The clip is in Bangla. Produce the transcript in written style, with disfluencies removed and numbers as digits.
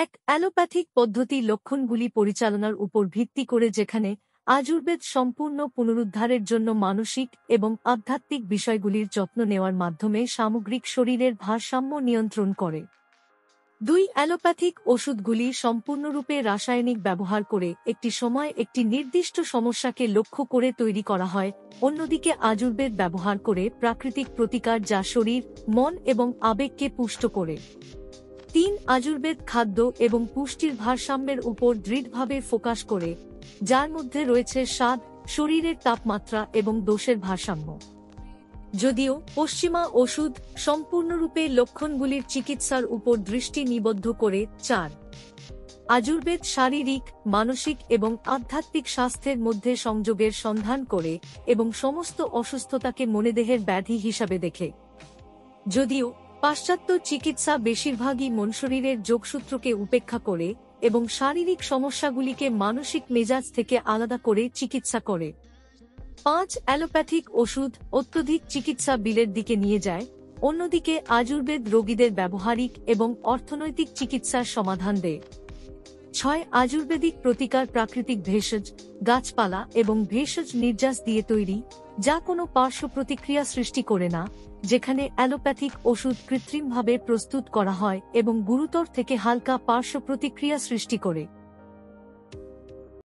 এক অ্যালোপ্যাথিক পদ্ধতি লক্ষণগুলি পরিচালনার উপর ভিত্তি করে, যেখানে আযুর্বেদ সম্পূর্ণ পুনরুদ্ধারের জন্য মানসিক এবং আধ্যাত্মিক বিষয়গুলির যত্ন নেওয়ার মাধ্যমে সামগ্রিক শরীরের ভারসাম্য নিয়ন্ত্রণ করে। 2 অ্যালোপ্যাথিক ওষুধগুলি সম্পূর্ণরূপে রাসায়নিক ব্যবহার করে একটি সময় একটি নির্দিষ্ট সমস্যাকে লক্ষ্য করে তৈরি করা হয়, অন্যদিকে আযুর্বেদ ব্যবহার করে প্রাকৃতিক প্রতিকার যা শরীর, মন এবং আবেগকে পুষ্ট করে। 3 আযুর্বেদ খাদ্য এবং পুষ্টির ভারসাম্যের উপর দৃঢ়ভাবে ফোকাস করে, যার মধ্যে রয়েছে স্বাদ, শরীরের তাপমাত্রা এবং দোষের ভারসাম্য। যদিও পশ্চিমা ওষুধ সম্পূর্ণরূপে লক্ষণগুলির চিকিৎসার উপর দৃষ্টি নিবদ্ধ করে। 4 আযুর্বেদ শারীরিক, মানসিক এবং আধ্যাত্মিক স্বাস্থ্যের মধ্যে সংযোগের সন্ধান করে এবং সমস্ত অসুস্থতাকে মনেদেহের ব্যাধি হিসাবে দেখে। যদিও পাশ্চাত্য চিকিৎসা বেশিরভাগই মনশরীরের যোগসূত্রকে উপেক্ষা করে এবং শারীরিক সমস্যাগুলিকে মানসিক মেজাজ থেকে আলাদা করে চিকিৎসা করে। 5 অ্যালোপ্যাথিক ওষুধ অত্যধিক চিকিৎসা বিলের দিকে নিয়ে যায়, অন্যদিকে আযুর্বেদ রোগীদের ব্যবহারিক এবং অর্থনৈতিক চিকিৎসার সমাধান দেয়। 6 আযুর্বেদিক প্রতিকার প্রাকৃতিক ভেষজ, গাছপালা এবং ভেষজ নির্যাস দিয়ে তৈরি, যা কোনো পার্শ্ব প্রতিক্রিয়া সৃষ্টি করে না, যেখানে অ্যালোপ্যাথিক ওষুধ কৃত্রিমভাবে প্রস্তুত করা হয় এবং গুরুতর থেকে হালকা পার্শ্ব প্রতিক্রিয়া সৃষ্টি করে।